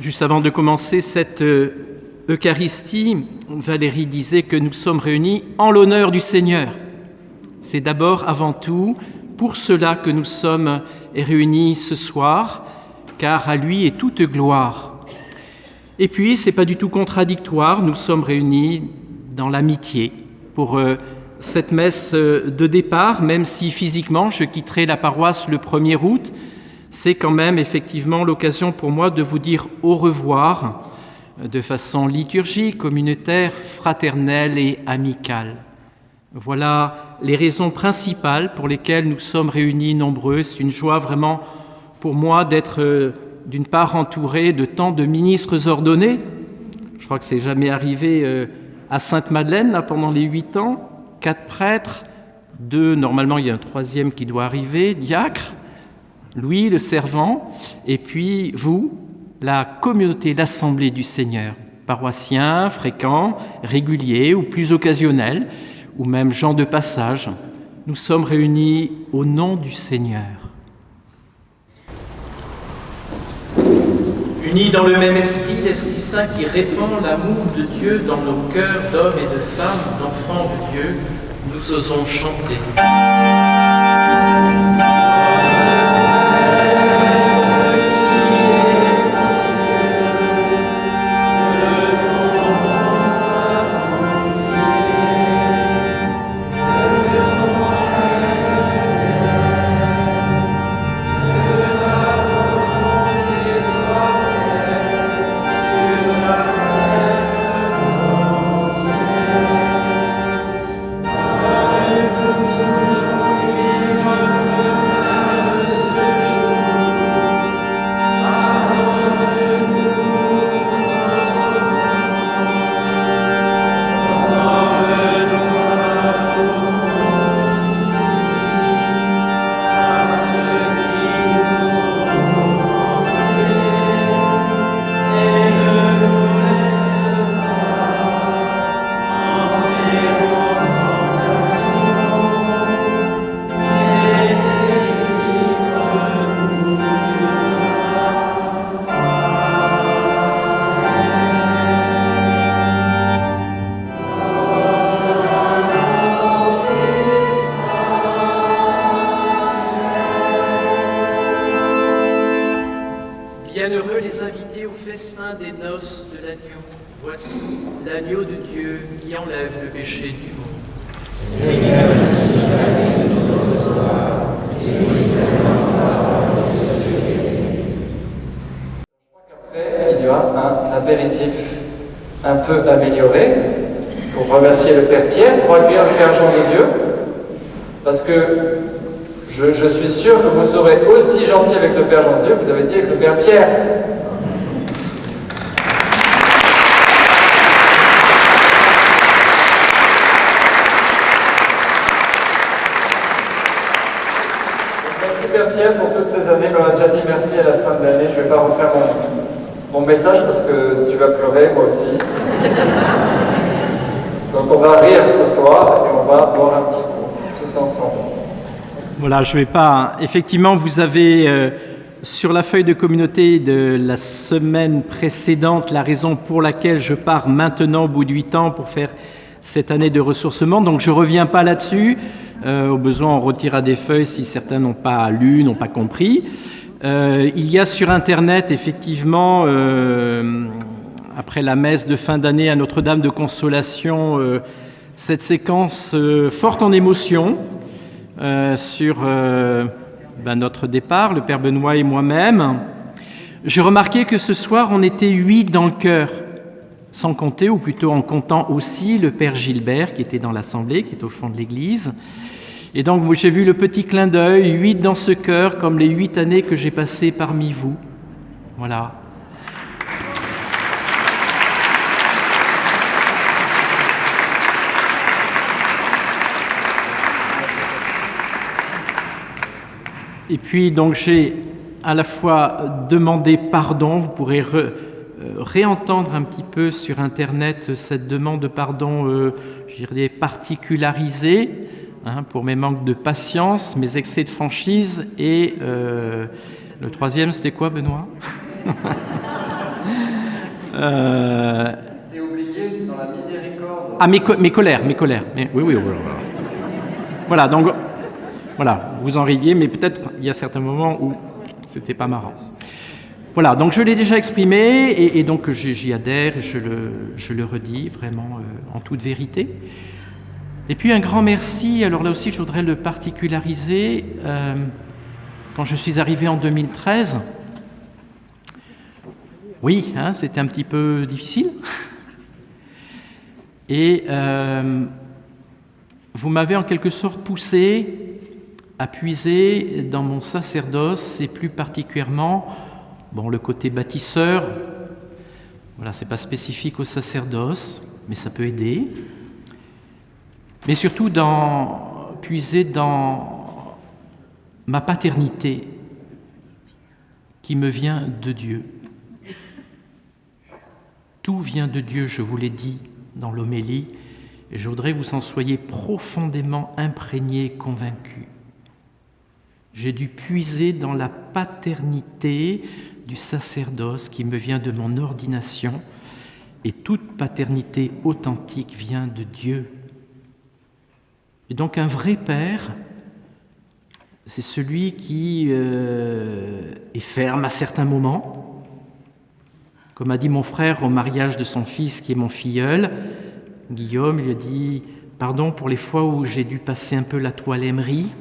Juste avant de commencer cette Eucharistie, Valérie disait que nous sommes réunis en l'honneur du Seigneur. C'est d'abord, avant tout, pour cela que nous sommes réunis ce soir, car à lui est toute gloire. Et puis, ce n'est pas du tout contradictoire, nous sommes réunis dans l'amitié pour cette messe de départ, même si physiquement je quitterai la paroisse le 1er août, c'est quand même effectivement l'occasion pour moi de vous dire au revoir de façon liturgique, communautaire, fraternelle et amicale. Voilà les raisons principales pour lesquelles nous sommes réunis nombreux. C'est une joie vraiment pour moi d'être d'une part entouré de tant de ministres ordonnés. Je crois que c'est jamais arrivé à Sainte-Madeleine là, pendant les 8 ans. 4 prêtres, 2, normalement il y a un 3e qui doit arriver, diacre, Louis le servant, et puis vous, la communauté, l'assemblée du Seigneur, paroissiens, fréquents, réguliers ou plus occasionnels, ou même gens de passage. Nous sommes réunis au nom du Seigneur. Unis dans le même esprit, l'Esprit Saint qui répand l'amour de Dieu dans nos cœurs d'hommes et de femmes, d'enfants de Dieu, nous osons chanter. Bienheureux les invités au festin des noces de l'agneau. Voici l'agneau de Dieu qui enlève le péché du monde. Seigneur, après, il y aura un apéritif un peu amélioré pour remercier le Père Pierre, pour accueillir le Père Jean de Dieu, parce que je suis sûr que vous serez aussi gentil avec le Père Jean de Dieu que vous avez dit avec le Père Pierre. Merci Père Pierre pour toutes ces années. On a déjà dit merci à la fin de l'année. Je ne vais pas refaire mon message parce que tu vas pleurer, moi aussi. Donc on va rire ce soir et on va boire un petit coup, tous ensemble. Voilà, je ne vais pas... Effectivement, vous avez sur la feuille de communauté de la semaine précédente la raison pour laquelle je pars maintenant au bout de 8 ans pour faire cette année de ressourcement. Donc je ne reviens pas là-dessus. Au besoin, on retirera des feuilles si certains n'ont pas lu, n'ont pas compris. Il y a sur Internet, effectivement, après la messe de fin d'année à Notre-Dame de Consolation, cette séquence forte en émotion, sur notre départ, le Père Benoît et moi-même. Je remarquais que ce soir, on était 8 dans le chœur, sans compter, ou plutôt en comptant aussi le Père Gilbert, qui était dans l'Assemblée, qui est au fond de l'Église. Et donc, moi, j'ai vu le petit clin d'œil, 8 dans ce chœur, comme les 8 années que j'ai passées parmi vous. Voilà. Et puis, donc, j'ai à la fois demandé pardon, vous pourrez réentendre un petit peu sur Internet cette demande de pardon, je dirais, particularisée, pour mes manques de patience, mes excès de franchise, et le troisième, c'était quoi, Benoît ? C'est oublié, c'est dans la miséricorde. Ah, mes colères. Oui, voilà. Voilà, donc, voilà, vous en riez, mais peut-être il y a certains moments où c'était pas marrant. Voilà, donc je l'ai déjà exprimé, et donc j'y adhère, et je le redis vraiment en toute vérité. Et puis un grand merci, alors là aussi je voudrais le particulariser, quand je suis arrivé en 2013, oui, c'était un petit peu difficile, et vous m'avez en quelque sorte poussé à puiser dans mon sacerdoce, et plus particulièrement, le côté bâtisseur, voilà, c'est pas spécifique au sacerdoce, mais ça peut aider, mais surtout puiser dans ma paternité qui me vient de Dieu. Tout vient de Dieu, je vous l'ai dit dans l'homélie, et je voudrais que vous en soyez profondément imprégnés, convaincus. J'ai dû puiser dans la paternité du sacerdoce qui me vient de mon ordination, et toute paternité authentique vient de Dieu. Et donc un vrai père, c'est celui qui est ferme à certains moments. Comme a dit mon frère au mariage de son fils, qui est mon filleul, Guillaume, il lui a dit « Pardon pour les fois où j'ai dû passer un peu la toile émerie »,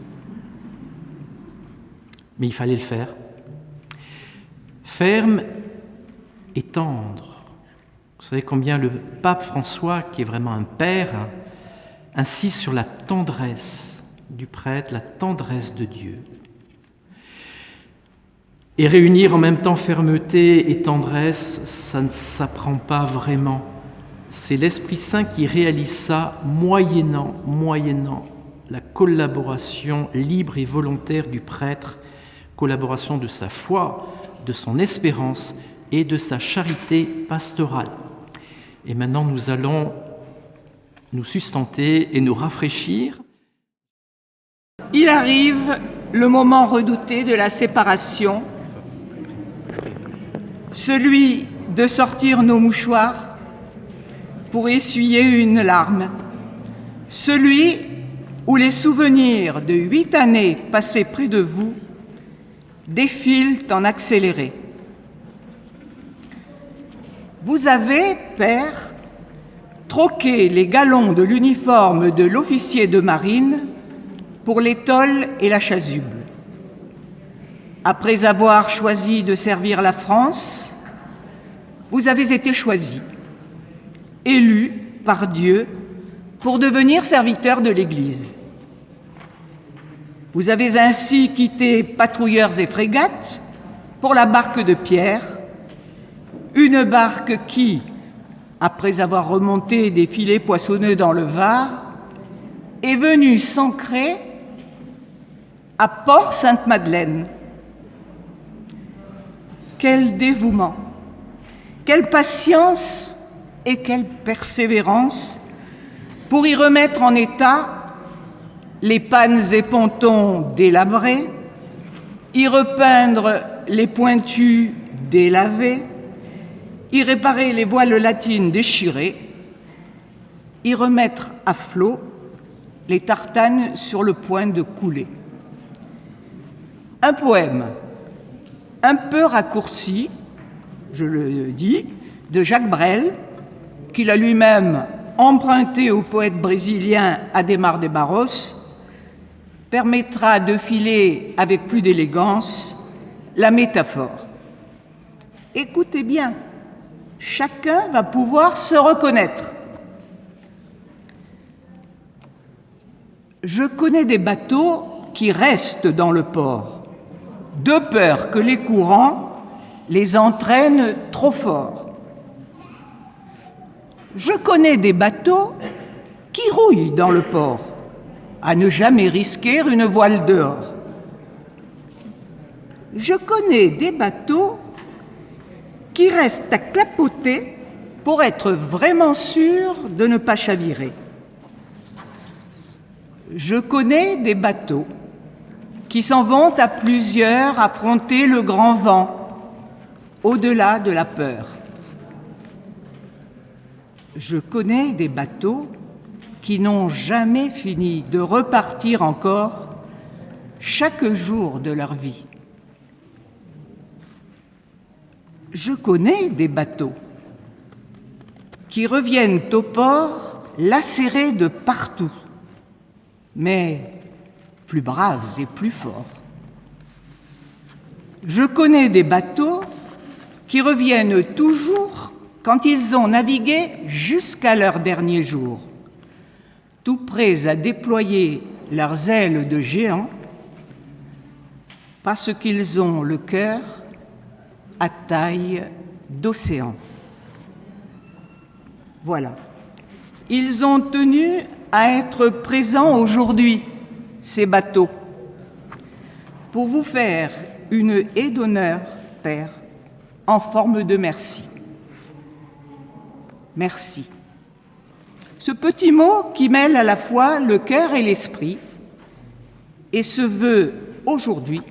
mais il fallait le faire. Ferme et tendre. Vous savez combien le pape François, qui est vraiment un père, insiste sur la tendresse du prêtre, la tendresse de Dieu. Et réunir en même temps fermeté et tendresse, ça ne s'apprend pas vraiment. C'est l'Esprit Saint qui réalise ça moyennant la collaboration libre et volontaire du prêtre, collaboration de sa foi, de son espérance et de sa charité pastorale. Et maintenant, nous allons nous sustenter et nous rafraîchir. Il arrive le moment redouté de la séparation, celui de sortir nos mouchoirs pour essuyer une larme, celui où les souvenirs de 8 années passées près de vous défilent en accéléré. Vous avez, père, troqué les galons de l'uniforme de l'officier de marine pour l'étole et la chasuble. Après avoir choisi de servir la France, vous avez été choisi, élu par Dieu pour devenir serviteur de l'Église. Vous avez ainsi quitté patrouilleurs et frégates pour la barque de Pierre, une barque qui, après avoir remonté des filets poissonneux dans le Var, est venue s'ancrer à Port-Sainte-Madeleine. Quel dévouement, quelle patience et quelle persévérance pour y remettre en état les pannes et pontons délabrés, y repeindre les pointus délavés, y réparer les voiles latines déchirées, y remettre à flot les tartanes sur le point de couler. Un poème un peu raccourci, je le dis, de Jacques Brel, qu'il a lui-même emprunté au poète brésilien Adhemar de Barros, permettra de filer avec plus d'élégance la métaphore. Écoutez bien, chacun va pouvoir se reconnaître. Je connais des bateaux qui restent dans le port, de peur que les courants les entraînent trop fort. Je connais des bateaux qui rouillent dans le port, à ne jamais risquer une voile dehors. Je connais des bateaux qui restent à clapoter pour être vraiment sûrs de ne pas chavirer. Je connais des bateaux qui s'en vont à plusieurs affronter le grand vent, au-delà de la peur. Je connais des bateaux qui n'ont jamais fini de repartir encore chaque jour de leur vie. Je connais des bateaux qui reviennent au port lacérés de partout, mais plus braves et plus forts. Je connais des bateaux qui reviennent toujours quand ils ont navigué jusqu'à leur dernier jour, tout prêts à déployer leurs ailes de géants parce qu'ils ont le cœur à taille d'océan. Voilà. Ils ont tenu à être présents aujourd'hui, ces bateaux, pour vous faire une haie d'honneur, Père, en forme de merci. Merci. Ce petit mot qui mêle à la fois le cœur et l'esprit et se veut aujourd'hui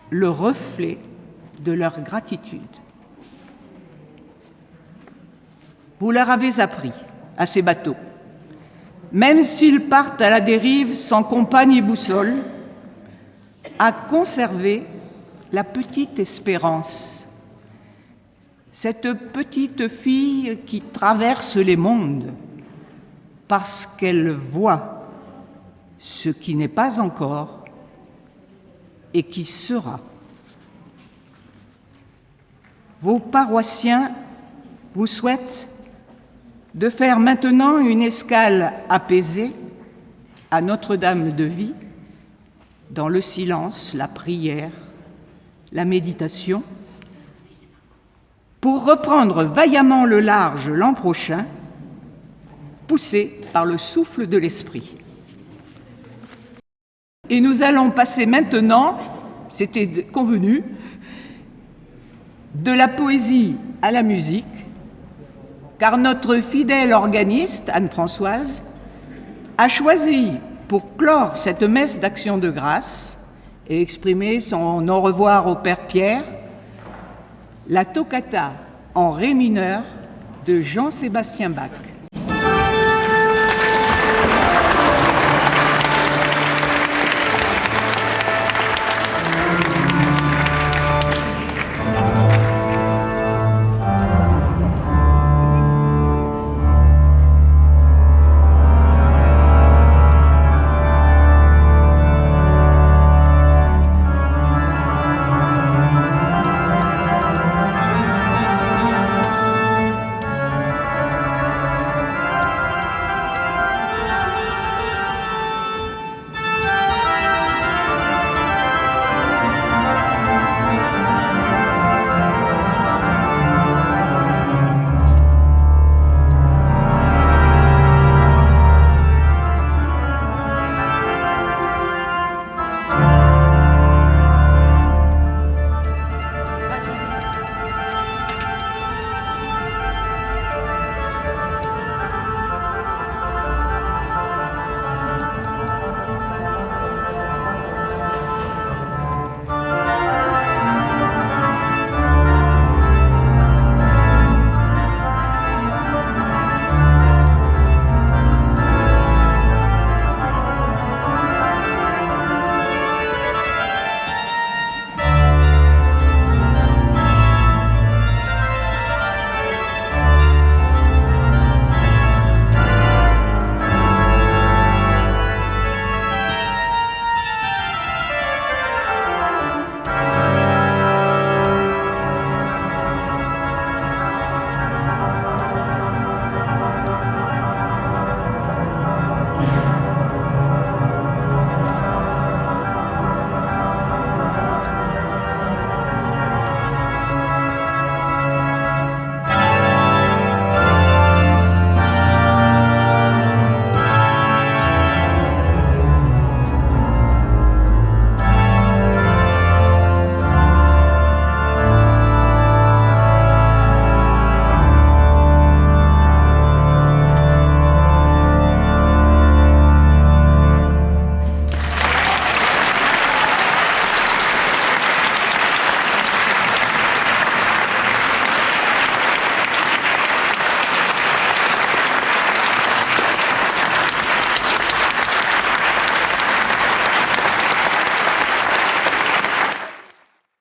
le reflet de leur gratitude. Vous leur avez appris à ces bateaux, même s'ils partent à la dérive sans compagne et boussole, à conserver la petite espérance, cette petite fille qui traverse les mondes parce qu'elle voit ce qui n'est pas encore et qui sera. Vos paroissiens vous souhaitent de faire maintenant une escale apaisée à Notre-Dame de Vie, dans le silence, la prière, la méditation, pour reprendre vaillamment le large l'an prochain, poussés par le souffle de l'Esprit. Et nous allons passer maintenant, c'était convenu, de la poésie à la musique, car notre fidèle organiste, Anne-Françoise, a choisi, pour clore cette messe d'action de grâce et exprimer son au revoir au Père Pierre, la toccata en ré mineur de Jean-Sébastien Bach.